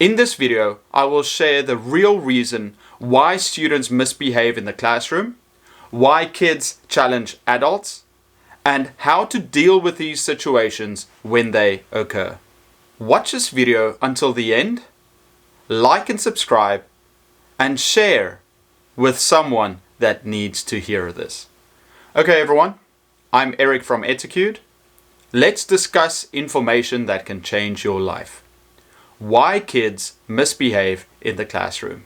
In this video, I will share the real reason why students misbehave in the classroom, why kids challenge adults, and how to deal with these situations when they occur. Watch this video until the end, like and subscribe, and share with someone that needs to hear this. Okay everyone, I'm Eric from Etecute. Let's discuss information that can change your life. Why kids misbehave in the classroom.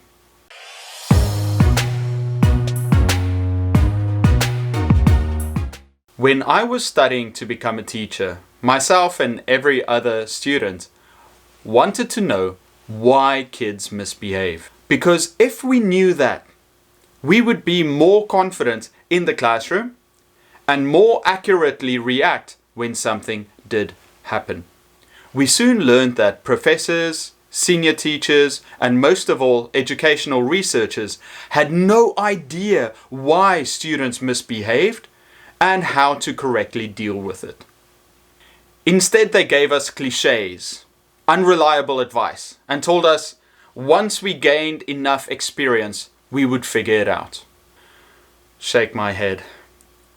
When I was studying to become a teacher, myself and every other student wanted to know why kids misbehave. Because if we knew that, we would be more confident in the classroom and more accurately react when something did happen. We soon learned that professors, senior teachers, and most of all educational researchers had no idea why students misbehaved and how to correctly deal with it. Instead, they gave us cliches, unreliable advice, and told us once we gained enough experience, we would figure it out. Shake my head.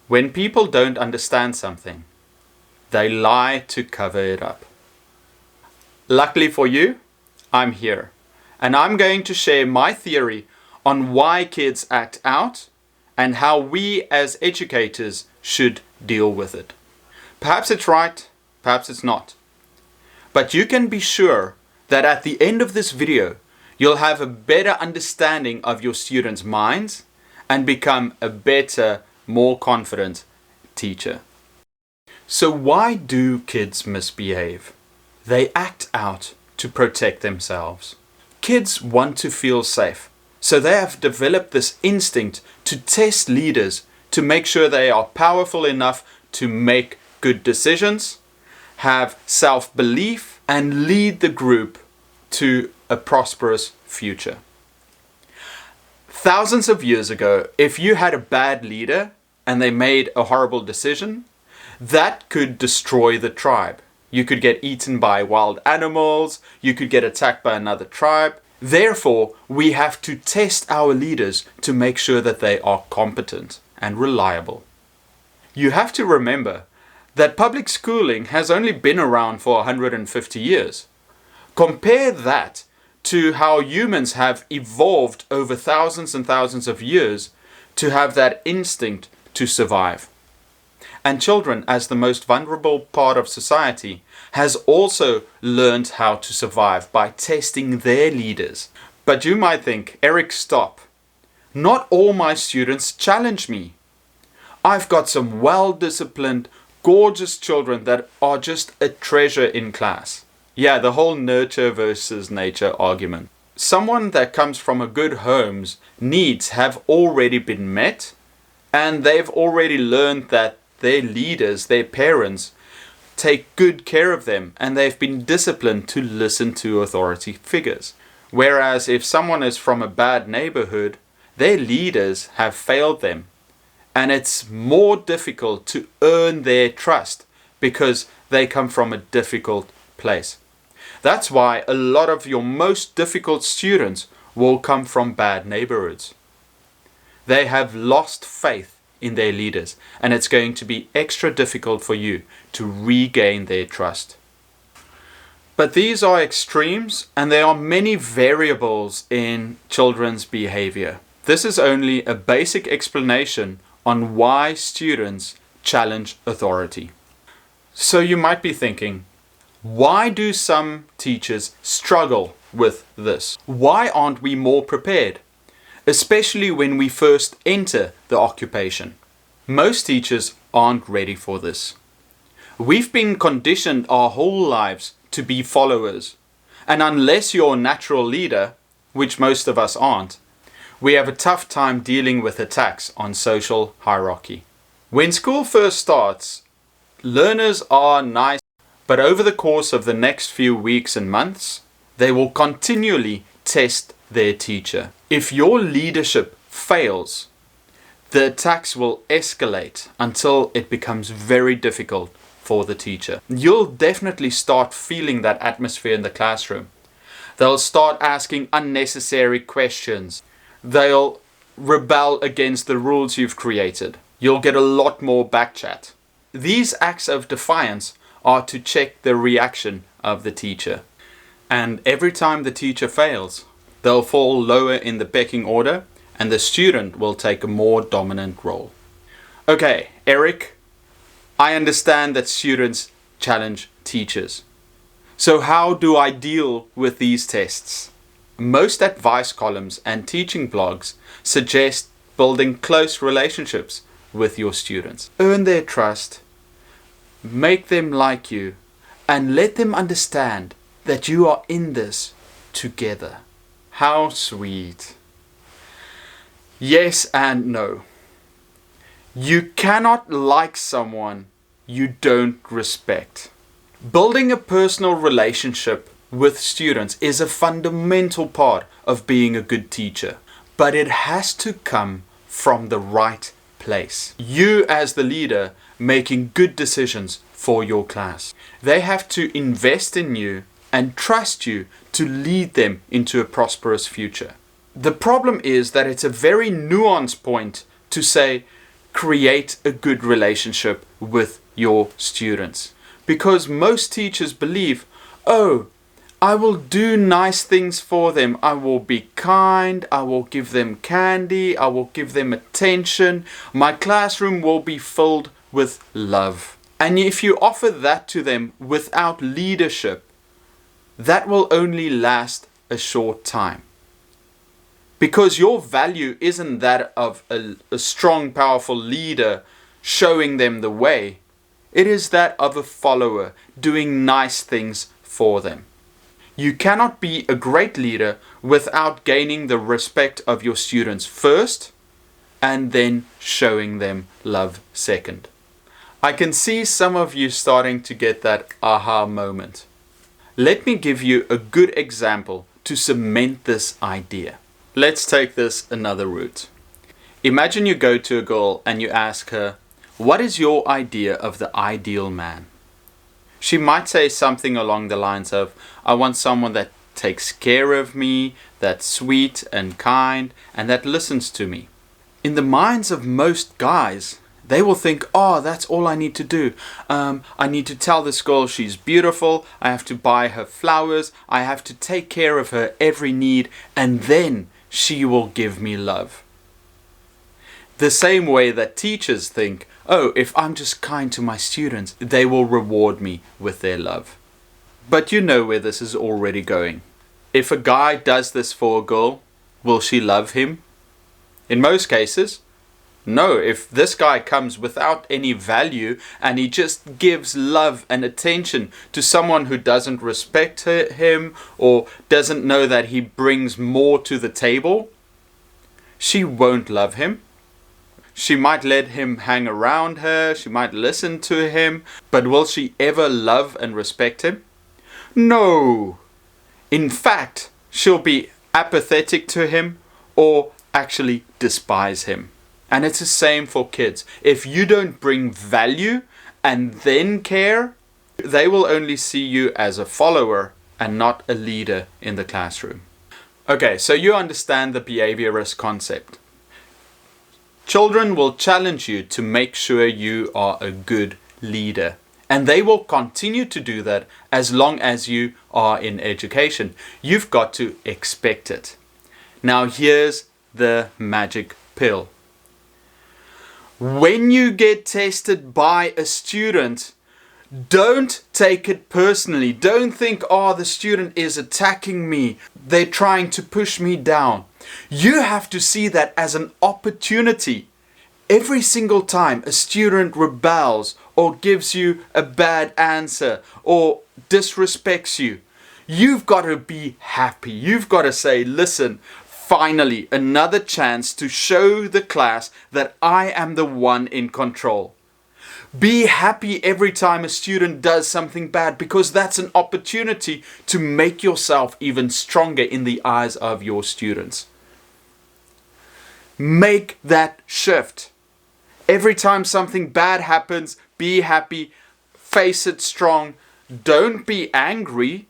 When people don't understand something, they lie to cover it up. Luckily for you, I'm here, and I'm going to share my theory on why kids act out and how we as educators should deal with it. Perhaps it's right, perhaps it's not. But you can be sure that at the end of this video, you'll have a better understanding of your students' minds and become a better, more confident teacher. So why do kids misbehave? They act out to protect themselves. Kids want to feel safe, so they have developed this instinct to test leaders to make sure they are powerful enough to make good decisions, have self-belief, and lead the group to a prosperous future. Thousands of years ago, if you had a bad leader and they made a horrible decision, that could destroy the tribe. You could get eaten by wild animals, you could get attacked by another tribe. Therefore, we have to test our leaders to make sure that they are competent and reliable. You have to remember that public schooling has only been around for 150 years. Compare that to how humans have evolved over thousands and thousands of years to have that instinct to survive. And children, as the most vulnerable part of society, has also learned how to survive by testing their leaders. But you might think, Eric, stop. Not all my students challenge me. I've got some well-disciplined, gorgeous children that are just a treasure in class. Yeah, the whole nurture versus nature argument. Someone that comes from a good homes needs have already been met, and they've already learned that their leaders, their parents, take good care of them and they've been disciplined to listen to authority figures. Whereas if someone is from a bad neighborhood, their leaders have failed them and it's more difficult to earn their trust because they come from a difficult place. That's why a lot of your most difficult students will come from bad neighborhoods. They have lost faith in their leaders, and it's going to be extra difficult for you to regain their trust. But these are extremes, and there are many variables in children's behavior. This is only a basic explanation on why students challenge authority. So you might be thinking, why do some teachers struggle with this? Why aren't we more prepared? Especially when we first enter the occupation. Most teachers aren't ready for this. We've been conditioned our whole lives to be followers, and unless you're a natural leader, which most of us aren't, we have a tough time dealing with attacks on social hierarchy. When school first starts, learners are nice, but over the course of the next few weeks and months, they will continually test their teacher. If your leadership fails, the attacks will escalate until it becomes very difficult for the teacher. You'll definitely start feeling that atmosphere in the classroom. They'll start asking unnecessary questions. They'll rebel against the rules you've created. You'll get a lot more backchat. These acts of defiance are to check the reaction of the teacher. And every time the teacher fails, they'll fall lower in the pecking order and the student will take a more dominant role. Okay, Eric, I understand that students challenge teachers. So how do I deal with these tests? Most advice columns and teaching blogs suggest building close relationships with your students. Earn their trust, make them like you, and let them understand that you are in this together. How sweet. Yes and no. You cannot like someone you don't respect. Building a personal relationship with students is a fundamental part of being a good teacher, but it has to come from the right place. You as the leader making good decisions for your class. They have to invest in you and trust you to lead them into a prosperous future. The problem is that it's a very nuanced point to say, create a good relationship with your students. Because most teachers believe, oh, I will do nice things for them. I will be kind. I will give them candy. I will give them attention. My classroom will be filled with love. And if you offer that to them without leadership, that will only last a short time. Because your value isn't that of a strong, powerful leader showing them the way. It is that of a follower doing nice things for them. You cannot be a great leader without gaining the respect of your students first and then showing them love second. I can see some of you starting to get that aha moment. Let me give you a good example to cement this idea. Let's take this another route. Imagine you go to a girl and you ask her, what is your idea of the ideal man? She might say something along the lines of, I want someone that takes care of me, that's sweet and kind, and that listens to me. In the minds of most guys, they will think, oh, that's all I need to do. I need to tell this girl she's beautiful. I have to buy her flowers. I have to take care of her every need. And then she will give me love. The same way that teachers think, oh, if I'm just kind to my students, they will reward me with their love. But you know where this is already going. If a guy does this for a girl, will she love him? In most cases, no. If this guy comes without any value and he just gives love and attention to someone who doesn't respect him or doesn't know that he brings more to the table, she won't love him. She might let him hang around her, she might listen to him, but will she ever love and respect him? No. In fact, she'll be apathetic to him or actually despise him. And it's the same for kids. If you don't bring value and then care, they will only see you as a follower and not a leader in the classroom. Okay, so you understand the behaviorist concept. Children will challenge you to make sure you are a good leader. And they will continue to do that as long as you are in education. You've got to expect it. Now here's the magic pill. When you get tested by a student, don't take it personally. Don't think, oh, the student is attacking me. They're trying to push me down. You have to see that as an opportunity. Every single time a student rebels or gives you a bad answer or disrespects you, you've got to be happy. You've got to say, listen, finally, another chance to show the class that I am the one in control. Be happy every time a student does something bad because that's an opportunity to make yourself even stronger in the eyes of your students. Make that shift. Every time something bad happens, be happy, face it strong. Don't be angry,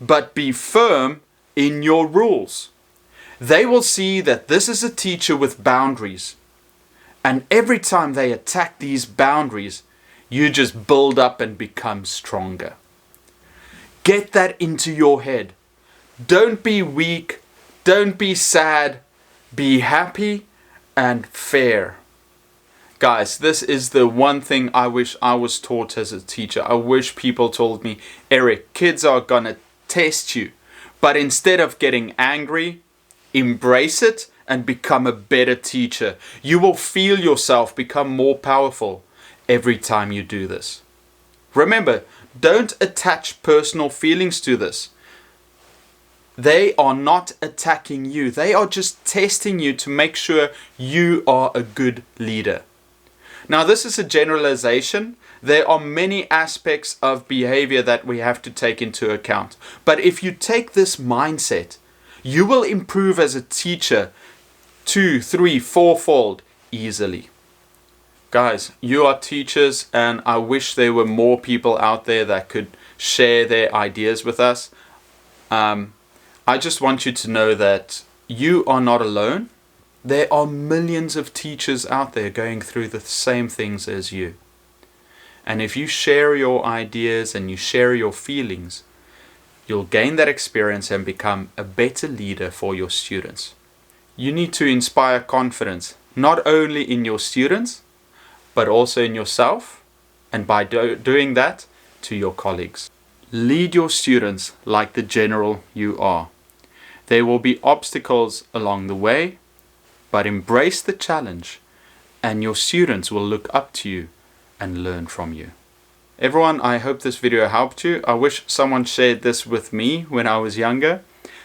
but be firm in your rules. They will see that this is a teacher with boundaries. And every time they attack these boundaries, you just build up and become stronger. Get that into your head. Don't be weak. Don't be sad. Be happy and fair. Guys, this is the one thing I wish I was taught as a teacher. I wish people told me, Eric, kids are gonna test you. But instead of getting angry, embrace it and become a better teacher. You will feel yourself become more powerful every time you do this. Remember, don't attach personal feelings to this. They are not attacking you. They are just testing you to make sure you are a good leader. Now, this is a generalization. There are many aspects of behavior that we have to take into account. But if you take this mindset, you will improve as a teacher 2, 3, 4-fold easily. Guys, you are teachers, and I wish there were more people out there that could share their ideas with us. I just want you to know that you are not alone. There are millions of teachers out there going through the same things as you. And if you share your ideas and you share your feelings, you'll gain that experience and become a better leader for your students. You need to inspire confidence, not only in your students, but also in yourself, and by doing that, to your colleagues. Lead your students like the general you are. There will be obstacles along the way, but embrace the challenge, and your students will look up to you and learn from you. Everyone, I hope this video helped you. I wish someone shared this with me when I was younger.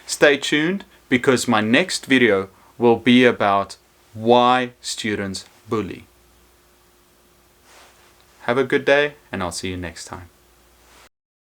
Stay tuned, because my next video will be about why students bully. Have a good day, and I'll see you next time.